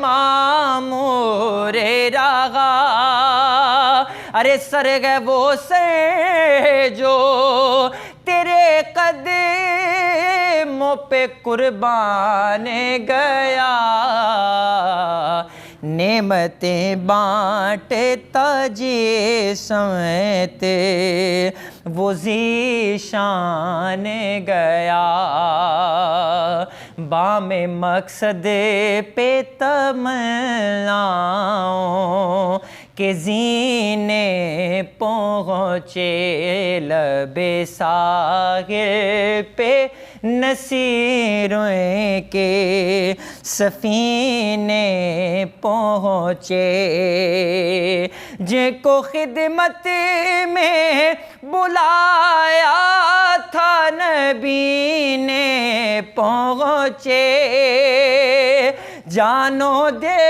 مامور رغا، ارے سرگ وہ سر جو تیرے قدموں پہ قربان گیا، نعمتیں بانٹتا جسمت وہ ذیشان گیا، بام مقصد پہ تمناؤں کہ زینے پہنچے، لب ساحل پہ نصیروں کے سفینے پہنچے، جن کو خدمت میں بلایا تھا نبی نے پہنچے، جانو دے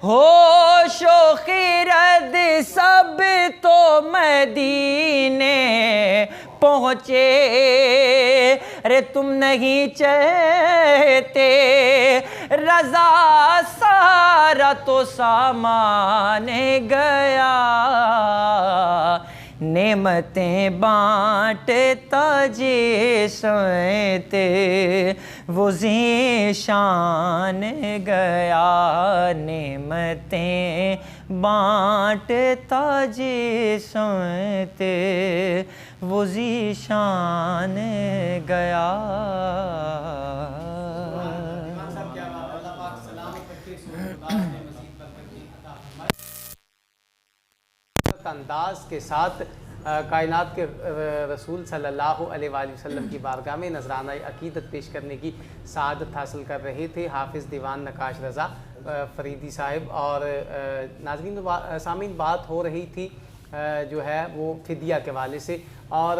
ہوش و خرد سب تو مدینے پہنچے، ارے تم نہیں چاہتے رضا سارا تو سامان گیا، نعمتیں بانٹتا جسمت وہ ذیشان گیا، نعمتیں بانٹتا جسمت وہ ذیشان گیا۔ انداز کے ساتھ کائنات کے رسول صلی اللہ علیہ وآلہ وسلم کی بارگاہ میں نذرانہ عقیدت پیش کرنے کی سعادت حاصل کر رہے تھے حافظ دیوان نقاش رضا فریدی صاحب۔ اور ناظرین سامعین، بات ہو رہی تھی جو ہے وہ فدیہ کے حوالے سے، اور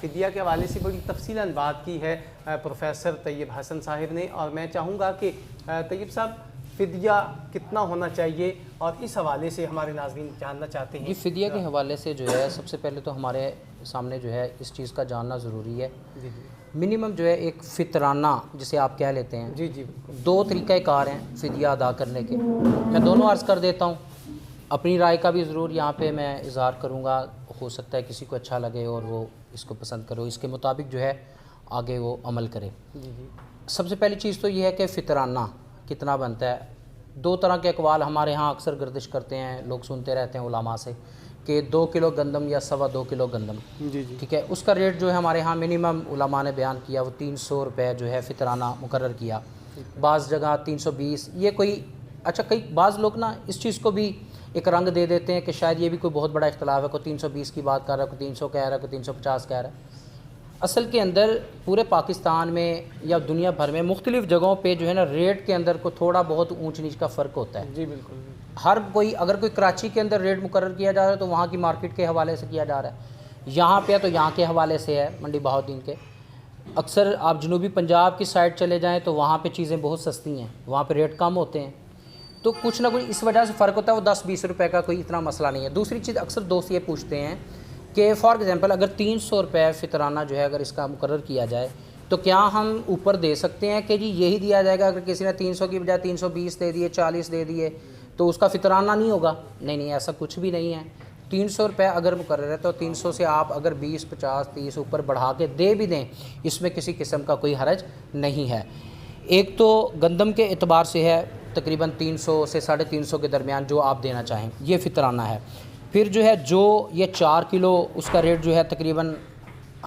فدیہ کے حوالے سے بڑی تفصیلاً بات کی ہے پروفیسر طیب حسن صاحب نے، اور میں چاہوں گا کہ طیب صاحب فدیہ کتنا ہونا چاہیے، اور اس حوالے سے ہمارے ناظرین جاننا چاہتے ہیں۔ جی، فدیہ کے حوالے سے جو ہے سب سے پہلے تو ہمارے سامنے جو ہے اس چیز کا جاننا ضروری ہے۔ منیمم جو ہے ایک فطرانہ جسے آپ کہہ لیتے ہیں، جی جی، 2 طریقہ کار ہیں فدیہ ادا کرنے کے، میں دونوں عرض کر دیتا ہوں، اپنی رائے کا بھی ضرور یہاں پہ میں اظہار کروں گا، ہو سکتا ہے کسی کو اچھا لگے اور وہ اس کو پسند کرے، اس کے مطابق جو ہے آگے وہ عمل کرے۔ سب سے پہلی چیز تو یہ ہے کہ فطرانہ کتنا بنتا ہے۔ 2 طرح کے اقوال ہمارے ہاں اکثر گردش کرتے ہیں، لوگ سنتے رہتے ہیں علماء سے کہ 2 کلو گندم یا 2.25 کلو گندم، ٹھیک ہے، اس کا ریٹ جو ہے ہمارے ہاں منیمم علماء نے بیان کیا وہ 300 روپے جو ہے فطرانہ مقرر کیا، بعض جگہ 320، یہ کوئی اچھا کئی بعض لوگ نا اس چیز کو بھی ایک رنگ دے دیتے ہیں کہ شاید یہ بھی کوئی بہت بڑا اختلاف ہے، کوئی 320 کی بات کر رہا ہے، کوئی 300 کہہ رہا ہے، کوئی 350 کہہ رہا ہے۔ اصل کے اندر پورے پاکستان میں یا دنیا بھر میں مختلف جگہوں پہ جو ہے نا ریٹ کے اندر کو تھوڑا بہت اونچ نیچ کا فرق ہوتا ہے۔ جی بالکل، ہر کوئی اگر کوئی کراچی کے اندر ریٹ مقرر کیا جا رہا ہے تو وہاں کی مارکیٹ کے حوالے سے کیا جا رہا ہے، یہاں پہ تو یہاں کے حوالے سے ہے منڈی بہاؤالدین کے۔ اکثر آپ جنوبی پنجاب کی سائڈ چلے جائیں تو وہاں پہ چیزیں بہت سستی ہیں، وہاں پہ ریٹ کم ہوتے ہیں، تو کچھ نہ کچھ اس وجہ سے فرق ہوتا ہے، وہ 10-20 روپے کا کوئی اتنا مسئلہ نہیں ہے۔ دوسری چیز اکثر دوست یہ پوچھتے ہیں کہ فار ایگزامپل اگر 300 روپے فطرانہ جو ہے اگر اس کا مقرر کیا جائے تو کیا ہم اوپر دے سکتے ہیں کہ جی یہی دیا جائے گا، اگر کسی نے 300 کی بجائے 320 دے دیے، 40 دے دیے تو اس کا فطرانہ نہیں ہوگا؟ نہیں، ایسا کچھ بھی نہیں ہے۔ 300 روپے اگر مقرر ہے تو 300 سے آپ اگر 20 50 30 اوپر بڑھا کے دے بھی دیں، اس میں کسی قسم کا کوئی حرج نہیں ہے۔ ایک تو گندم کے اعتبار سے ہے تقریباً 300 سے 350 کے درمیان جو آپ دینا چاہیں، یہ فطرانہ ہے۔ پھر جو ہے جو یہ 4 کلو اس کا ریٹ جو ہے تقریباً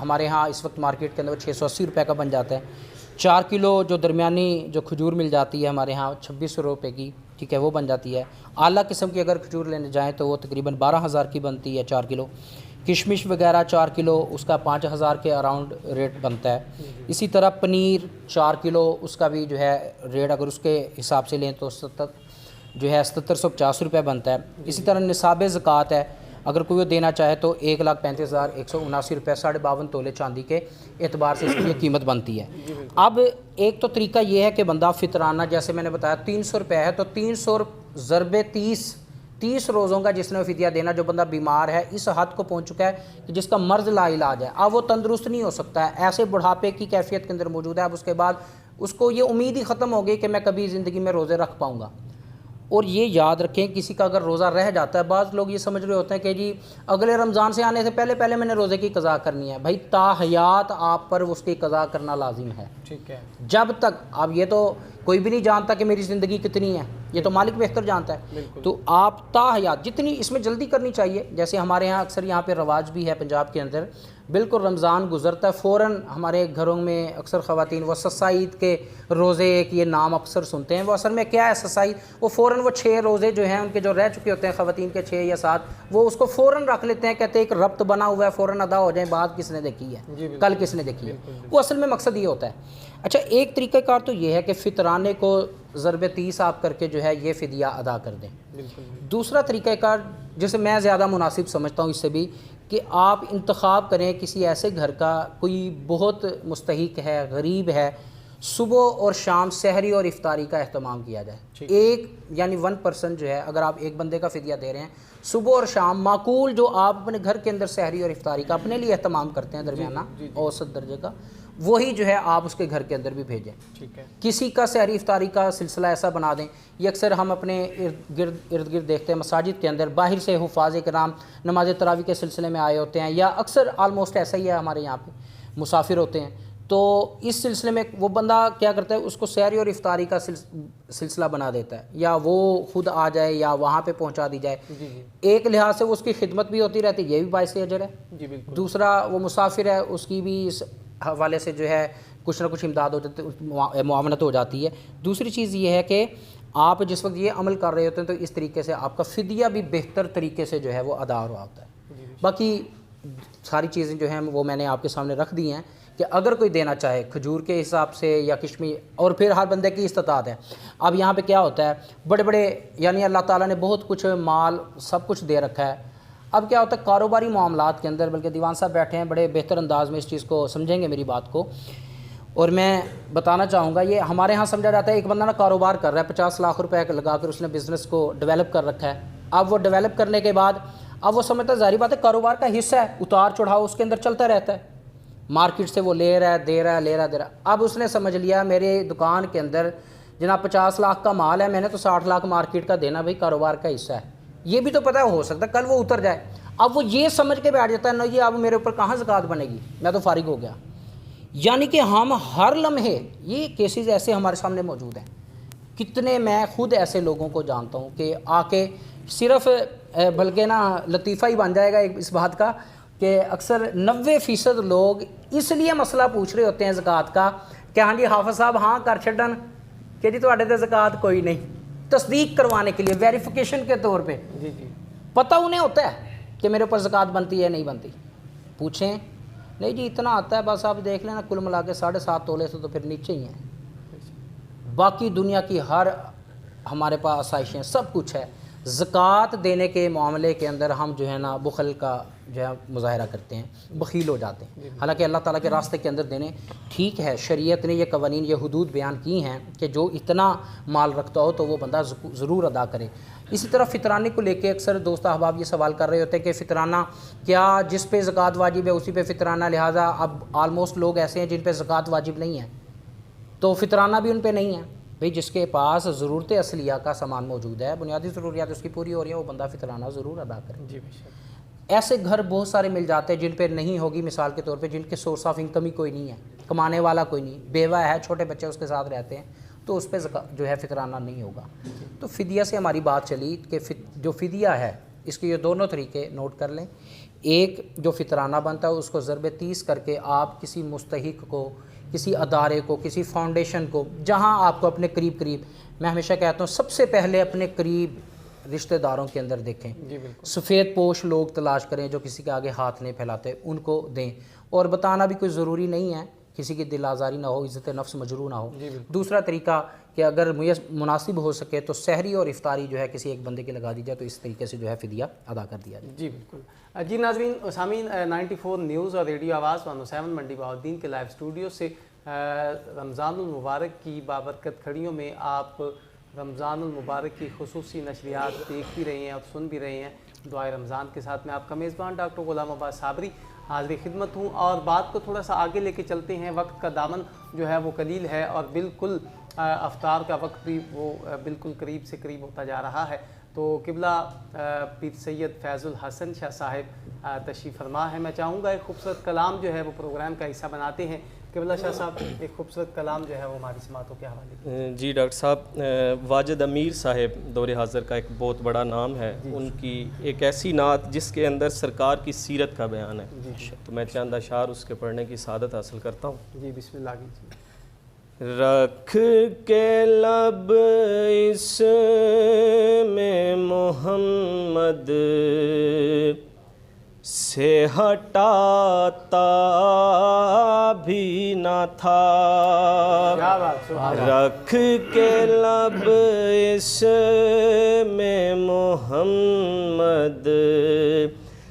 ہمارے ہاں اس وقت مارکیٹ کے اندر 680 روپے کا بن جاتا ہے۔ 4 کلو جو درمیانی جو کھجور مل جاتی ہے ہمارے ہاں 2600 روپے کی، ٹھیک ہے، وہ بن جاتی ہے۔ اعلیٰ قسم کی اگر کھجور لینے جائیں تو وہ تقریباً 12,000 کی بنتی ہے 4 کلو۔ کشمش وغیرہ 4 کلو اس کا 5,000 کے اراؤنڈ ریٹ بنتا ہے۔ اسی طرح پنیر 4 کلو اس کا بھی جو ہے ریٹ اگر اس کے حساب سے لیں تو 7750 روپے بنتا ہے۔ اسی طرح نصاب زکوٰۃ ہے، اگر کوئی وہ دینا چاہے تو 1,35,179 روپے 52.5 تولے چاندی کے اعتبار سے اس کی قیمت بنتی ہے۔ اب ایک تو طریقہ یہ ہے کہ بندہ فطرانہ جیسے میں نے بتایا 300 روپے ہے تو 300 ضرب 30 روزوں کا جس نے فدیہ دینا، جو بندہ بیمار ہے اس حد کو پہنچ چکا ہے کہ جس کا مرض لا علاج ہے، اب وہ تندرست نہیں ہو سکتا ہے، ایسے بڑھاپے کی کیفیت کے اندر موجود ہے، اب اس کے بعد اس کو یہ امید ہی ختم ہو گئی کہ میں کبھی زندگی میں روزے رکھ پاؤں گا، اور یہ یاد رکھیں کسی کا اگر روزہ رہ جاتا ہے، بعض لوگ یہ سمجھ رہے ہوتے ہیں کہ جی اگلے رمضان سے آنے سے پہلے میں نے روزے کی قضا کرنی ہے. بھائی تا حیات آپ پر اس کی قضا کرنا لازم ہے. ٹھیک ہے. جب تک اب یہ تو کوئی بھی نہیں جانتا کہ میری زندگی کتنی ہے، یہ تو مالک بہتر جانتا ہے. تو آپ تا حیات جتنی اس میں جلدی کرنی چاہیے. جیسے ہمارے یہاں اکثر یہاں پہ رواج بھی ہے پنجاب کے اندر، بالکل رمضان گزرتا ہے فوراً ہمارے گھروں میں اکثر خواتین وہ سسائید کے روزے ایک یہ نام اکثر سنتے ہیں. وہ اصل میں کیا ہے سسائید؟ وہ فوراً وہ 6 روزے جو ہیں ان کے جو رہ چکے ہوتے ہیں خواتین کے 6 یا 7 وہ اس کو فوراً رکھ لیتے ہیں. کہتے ہیں ایک ربط بنا ہوا ہے، فوراً ادا ہو جائیں، بعد کس نے دیکھی ہے، کل کس نے دیکھی ہے. وہ اصل میں مقصد یہ ہوتا ہے. اچھا ایک طریقہ کار تو یہ ہے کہ فطرانے کو ضرب 30 آپ کر کے جو ہے یہ فدیہ ادا کر دیں. دوسرا طریقہ کار جسے میں زیادہ مناسب سمجھتا ہوں اس سے بھی، کہ آپ انتخاب کریں کسی ایسے گھر کا کوئی بہت مستحق ہے، غریب ہے، صبح اور شام سحری اور افطاری کا اہتمام کیا جائے. ایک یعنی 1% جو ہے اگر آپ ایک بندے کا فدیہ دے رہے ہیں، صبح اور شام معقول جو آپ اپنے گھر کے اندر سحری اور افطاری کا اپنے لیے اہتمام کرتے ہیں درمیانہ اوسط درجے کا، وہی جو ہے آپ اس کے گھر کے اندر بھی بھیجیں. ٹھیک ہے. کسی کا سحری افطاری کا سلسلہ ایسا بنا دیں. یہ اکثر ہم اپنے ارد گرد دیکھتے ہیں مساجد کے اندر باہر سے حفاظ کرام نماز تراویح کے سلسلے میں آئے ہوتے ہیں، یا اکثر آلموسٹ ایسا ہی ہے ہمارے یہاں پہ مسافر ہوتے ہیں. تو اس سلسلے میں وہ بندہ کیا کرتا ہے، اس کو سحری اور افطاری کا سلسلہ بنا دیتا ہے، یا وہ خود آ جائے یا وہاں پہ پہنچا دی جائے. ایک لحاظ سے اس کی خدمت بھی ہوتی رہتی ہے، یہ بھی باعث اجر ہے. دوسرا وہ مسافر ہے، اس کی بھی اس حوالے سے جو ہے کچھ نہ کچھ امداد ہو جاتی، معاونت ہو جاتی ہے. دوسری چیز یہ ہے کہ آپ جس وقت یہ عمل کر رہے ہوتے ہیں تو اس طریقے سے آپ کا فدیہ بھی بہتر طریقے سے جو ہے وہ ادا ہو رہا ہوتا ہے. باقی ساری چیزیں جو ہیں وہ میں نے آپ کے سامنے رکھ دی ہیں کہ اگر کوئی دینا چاہے کھجور کے حساب سے یا کشمیر، اور پھر ہر بندے کی استطاعت ہے. اب یہاں پہ کیا ہوتا ہے، بڑے بڑے یعنی اللہ تعالیٰ نے بہت کچھ مال سب کچھ دے رکھا ہے. اب کیا ہوتا ہے کاروباری معاملات کے اندر، بلکہ دیوان صاحب بیٹھے ہیں بڑے بہتر انداز میں اس چیز کو سمجھیں گے میری بات کو، اور میں بتانا چاہوں گا یہ ہمارے ہاں سمجھا جاتا ہے ایک بندہ نا کاروبار کر رہا ہے 50 لاکھ روپے لگا کر اس نے بزنس کو ڈیولپ کر رکھا ہے. اب وہ ڈیولپ کرنے کے بعد اب وہ سمجھتا ہے ظاہری بات ہے کاروبار کا حصہ ہے، اتار چڑھاؤ اس کے اندر چلتا رہتا ہے، مارکیٹ سے وہ لے رہا ہے دے رہا ہے لے رہا ہے دے رہا ہے. اب اس نے سمجھ لیا میرے دکان کے اندر جناب 50 لاکھ کا مال ہے، میں نے تو 60 لاکھ مارکیٹ کا دینا، بھائی کاروبار کا حصہ ہے. یہ بھی تو پتہ ہو سکتا ہے کل وہ اتر جائے. اب وہ یہ سمجھ کے بیٹھ جاتا ہے نا یہ اب میرے اوپر کہاں زکوٰۃ بنے گی، میں تو فارغ ہو گیا. یعنی کہ ہم ہر لمحے یہ کیسز ایسے ہمارے سامنے موجود ہیں. کتنے میں خود ایسے لوگوں کو جانتا ہوں کہ آ کے صرف بلکہ نا لطیفہ ہی بن جائے گا اس بات کا کہ اکثر 90% لوگ اس لیے مسئلہ پوچھ رہے ہوتے ہیں زکوٰۃ کا کہ ہاں جی حافظ صاحب ہاں کر چھڈن کہ جی تواڈے تے زکوٰۃ کوئی نہیں، تصدیق کروانے کے لیے ویریفیکیشن کے طور پہ. پتہ انہیں ہوتا ہے کہ میرے اوپر زکوٰۃ بنتی ہے نہیں بنتی. پوچھیں نہیں جی اتنا آتا ہے بس آپ دیکھ لینا کل ملا کے 7.5 تولے سے تو پھر نیچے ہی ہیں. باقی دنیا کی ہر ہمارے پاس آسائشیں سب کچھ ہے. زکوٰۃ دینے کے معاملے کے اندر ہم جو ہے نا بخل کا جو ہے مظاہرہ کرتے ہیں، بخیل ہو جاتے ہیں. حالانکہ اللہ تعالیٰ کے راستے کے اندر دینے ٹھیک ہے، شریعت نے یہ قوانین یہ حدود بیان کی ہیں کہ جو اتنا مال رکھتا ہو تو وہ بندہ ضرور ادا کرے. اسی طرح فطرانے کو لے کے اکثر دوست احباب یہ سوال کر رہے ہوتے ہیں کہ فطرانہ کیا جس پہ زکوٰۃ واجب ہے اسی پہ فطرانہ، لہٰذا اب آلموسٹ لوگ ایسے ہیں جن پہ زکوٰۃ واجب نہیں ہے تو فطرانہ بھی ان پہ نہیں ہے. بھئی جس کے پاس ضرورت اصلیہ کا سامان موجود ہے، بنیادی ضروریات اس کی پوری ہو رہی ہیں، وہ بندہ فطرانہ ضرور ادا کرے. جی ایسے گھر بہت سارے مل جاتے ہیں جن پہ نہیں ہوگی، مثال کے طور پہ جن کے سورس آف انکم ہی کوئی نہیں ہے، کمانے والا کوئی نہیں، بیوہ ہے، چھوٹے بچے اس کے ساتھ رہتے ہیں، تو اس پہ جو ہے فطرانہ نہیں ہوگا. تو فدیہ سے ہماری بات چلی کہ جو فدیہ ہے اس کے یہ دونوں طریقے نوٹ کر لیں. ایک جو فطرانہ بنتا ہے اس کو ضرب 30 کر کے آپ کسی مستحق کو، کسی ادارے کو، کسی فاؤنڈیشن کو، جہاں آپ کو اپنے قریب میں ہمیشہ کہتا ہوں سب سے پہلے اپنے قریب رشتہ داروں کے اندر دیکھیں. سفید پوش لوگ تلاش کریں جو کسی کے آگے ہاتھ نہیں پھیلاتے، ان کو دیں. اور بتانا بھی کوئی ضروری نہیں ہے، کسی کی دل آزاری نہ ہو، عزت نفس مجروح نہ ہو. دوسرا طریقہ کہ اگر مناسب ہو سکے تو سحری اور افطاری جو ہے کسی ایک بندے کی لگا دی جائے تو اس طریقے سے جو ہے فدیہ ادا کر دیا جائے. جی بالکل. جی ناظرین، سامعین 94 نیوز اور ریڈیو آواز 107 منڈی بہاؤالدین کے لائیو اسٹوڈیو سے رمضان المبارک کی بابرکت کھڑیوں میں آپ رمضان المبارک کی خصوصی نشریات دیکھ بھی رہے ہیں اور سن بھی رہے ہیں. دعائے رمضان کے ساتھ میں آپ کا میزبان ڈاکٹر غلام عباس صابری حاضر خدمت ہوں، اور بات کو تھوڑا سا آگے لے کے چلتے ہیں. وقت کا دامن جو ہے وہ قلیل ہے اور بالکل افطار کا وقت بھی وہ بالکل قریب سے قریب ہوتا جا رہا ہے. تو قبلہ پیر سید فیض الحسن شاہ صاحب تشریف فرما ہے. میں چاہوں گا ایک خوبصورت کلام جو ہے وہ پروگرام کا حصہ بناتے ہیں. قبلہ شاہ صاحب ایک خوبصورت کلام جو ہے وہ ہماری سماعتوں کے حوالے. جی ڈاکٹر صاحب، واجد امیر صاحب دور حاضر کا ایک بہت بڑا نام ہے. ان کی ایک ایسی نعت جس کے اندر سرکار کی سیرت کا بیان ہے. تو میں چند اشعار اس کے پڑھنے کی سعادت حاصل کرتا ہوں. جی بسم اللہ کیجیے. رکھ کے لب اس میں محمد سے ہٹاتا بھی نہ تھا. کیا بات، رکھ کے لب اس میں محمد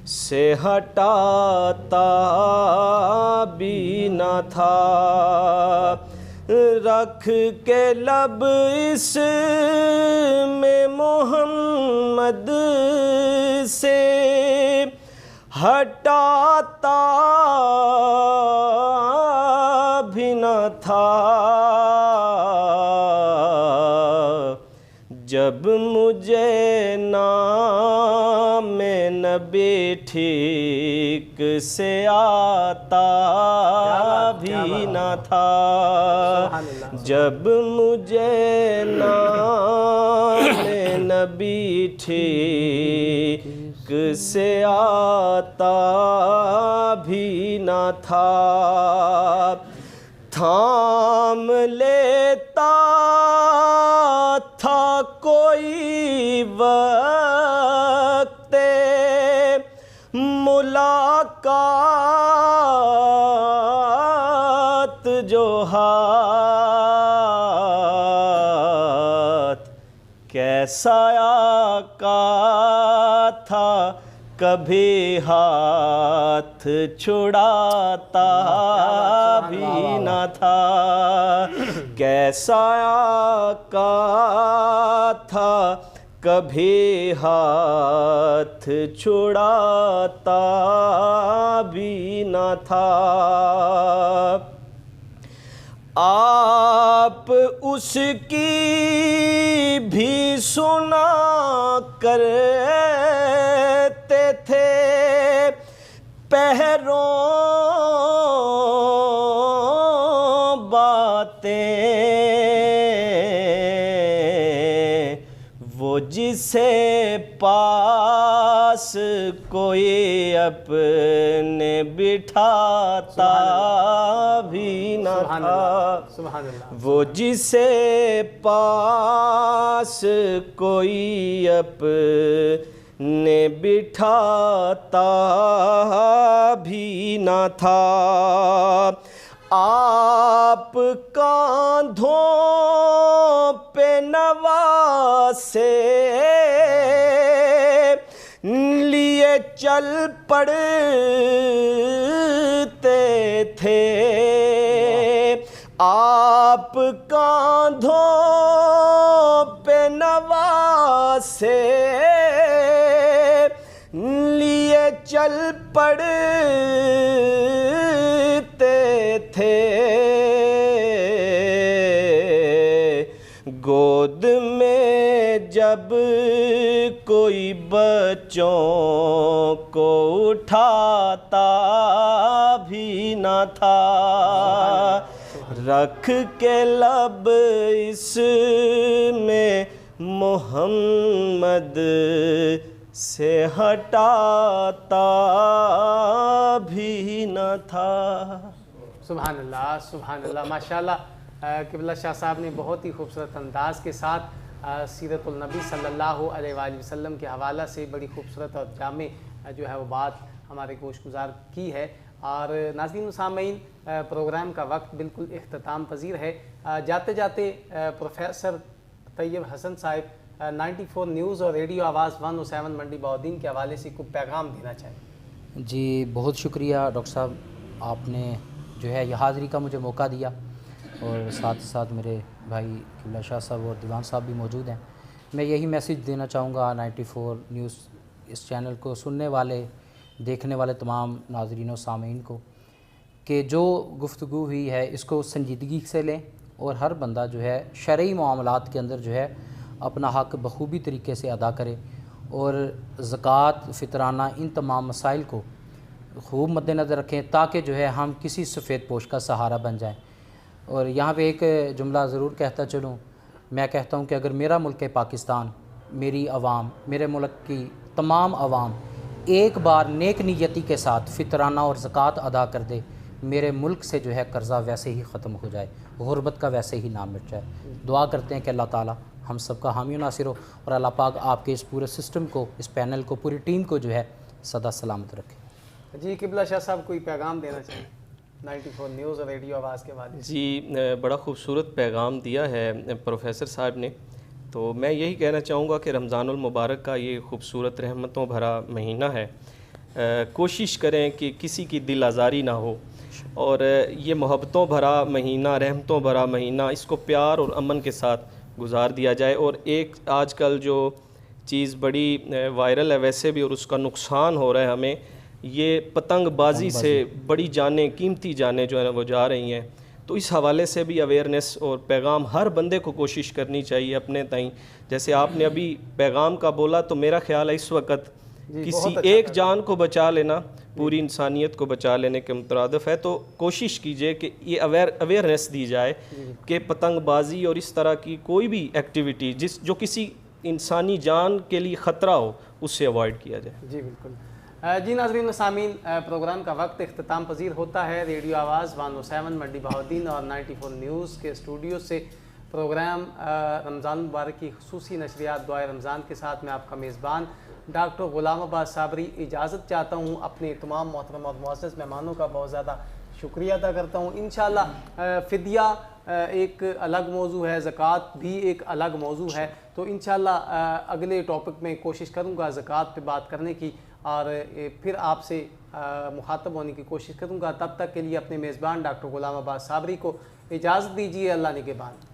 سے ہٹاتا بھی نہ تھا. رکھ کے لب اس میں محمد سے ہٹاتا بھی نہ تھا. جب مجھے نام نبی ٹھیک سے آتا بھی نہ تھا. جب مجھے نام نبی ٹھیک سے آتا بھی نہ تھا. تھام لیتا تھا کوئی وقت ملاقات جو ہاتھ کیسا آقا تھا کبھی ہاتھ چھڑاتا بھی نہ تھا. کیسا آقا تھا کبھی ہاتھ چھڑاتا بھی نہ تھا. آپ اس کی بھی سنا کرتے تھے پہروں باتیں. وہ جسے پاس کوئی اپنے بٹھاتا بھی نہ تھا. وہ جسے پاس کوئی اپنے بٹھاتا بھی نہ تھا. آپ کاندھوں پہ نواسے لیے چل پڑتے تھے. آپ کاندھوں پہ نواسے لیے چل پڑتے تھے. گود میں جب کوئی بچوں کو اٹھاتا بھی نہ تھا. رکھ کے لب اس میں محمد سے ہٹاتا بھی نہ تھا. سبحان اللہ، سبحان اللہ، ماشاءاللہ. قبلہ شاہ صاحب نے بہت ہی خوبصورت انداز کے ساتھ سیرت النبی صلی اللہ علیہ وآلہ وسلم کے حوالہ سے بڑی خوبصورت اور جامع جو ہے وہ بات ہمارے گوش گزار کی ہے. اور ناظرین و سامعین، پروگرام کا وقت بالکل اختتام پذیر ہے. جاتے جاتے پروفیسر طیب حسن صاحب 94 نیوز اور ریڈیو آواز 107 منڈی بہاؤالدین کے حوالے سے کوئی پیغام دینا چاہیں. جی بہت شکریہ ڈاکٹر صاحب، آپ نے جو ہے یہ حاضری کا مجھے موقع دیا، اور ساتھ ساتھ میرے بھائی قبلہ شاہ صاحب اور دیوان صاحب بھی موجود ہیں. میں یہی میسیج دینا چاہوں گا 94 نیوز اس چینل کو سننے والے دیکھنے والے تمام ناظرین و سامعین کو کہ جو گفتگو ہوئی ہے اس کو سنجیدگی سے لیں اور ہر بندہ جو ہے شرعی معاملات کے اندر جو ہے اپنا حق بخوبی طریقے سے ادا کرے، اور زکوٰۃ، فطرانہ، ان تمام مسائل کو خوب مد نظر رکھیں تاکہ جو ہے ہم کسی سفید پوش کا سہارا بن جائیں۔ اور یہاں پہ ایک جملہ ضرور کہتا چلوں، میں کہتا ہوں کہ اگر میرا ملک پاکستان، میری عوام، میرے ملک کی تمام عوام ایک بار نیک نیتی کے ساتھ فطرانہ اور زکوٰۃ ادا کر دے، میرے ملک سے جو ہے قرضہ ویسے ہی ختم ہو جائے، غربت کا ویسے ہی نام مٹ جائے۔ دعا کرتے ہیں کہ اللہ تعالیٰ ہم سب کا حامی و ناصر ہو، اور اللہ پاک آپ کے اس پورے سسٹم کو، اس پینل کو، پوری ٹیم کو جو ہے سدا سلامت رکھے۔ جی قبلہ شاہ صاحب کوئی پیغام دینا چاہیں 94 نیوز اور ریڈیو آواز کے بعد؟ جی بڑا خوبصورت پیغام دیا ہے پروفیسر صاحب نے، تو میں یہی کہنا چاہوں گا کہ رمضان المبارک کا یہ خوبصورت رحمتوں بھرا مہینہ ہے، کوشش کریں کہ کسی کی دل آزاری نہ ہو، اور یہ محبتوں بھرا مہینہ، رحمتوں بھرا مہینہ، اس کو پیار اور امن کے ساتھ گزار دیا جائے۔ اور ایک آج کل جو چیز بڑی وائرل ہے ویسے بھی، اور اس کا نقصان ہو رہا ہے ہمیں، یہ پتنگ بازی سے بڑی جانیں، قیمتی جانیں جو ہیں وہ جا رہی ہیں، تو اس حوالے سے بھی اویئرنیس اور پیغام ہر بندے کو کوشش کرنی چاہیے اپنے تئیں۔ جیسے آپ نے ابھی پیغام کا بولا، تو میرا خیال ہے اس وقت کسی ایک جان کو بچا لینا پوری انسانیت کو بچا لینے کے مترادف ہے، تو کوشش کیجئے کہ یہ اویئرنیس دی جائے کہ پتنگ بازی اور اس طرح کی کوئی بھی ایکٹیویٹی جو کسی انسانی جان کے لیے خطرہ ہو، اس سے اوائڈ کیا جائے۔ جی بالکل۔ جی ناظرین و سامعین، پروگرام کا وقت اختتام پذیر ہوتا ہے۔ ریڈیو آواز 107 منڈی بہاؤالدین اور 94 نیوز کے اسٹوڈیو سے پروگرام رمضان مبارک کی خصوصی نشریات دعائے رمضان کے ساتھ میں آپ کا میزبان ڈاکٹر غلام عباس صابری اجازت چاہتا ہوں۔ اپنے تمام محترم اور معزز مہمانوں کا بہت زیادہ شکریہ ادا کرتا ہوں۔ انشاءاللہ فدیہ ایک الگ موضوع ہے، زکوٰۃ بھی ایک الگ موضوع ہے، تو انشاءاللہ اگلے ٹاپک میں کوشش کروں گا زکوٰۃ پہ بات کرنے کی، اور پھر آپ سے مخاطب ہونے کی کوشش کروں گا۔ تب تک کے لیے اپنے میزبان ڈاکٹر غلام عباس صابری کو اجازت دیجیے۔ اللہ نگہبان۔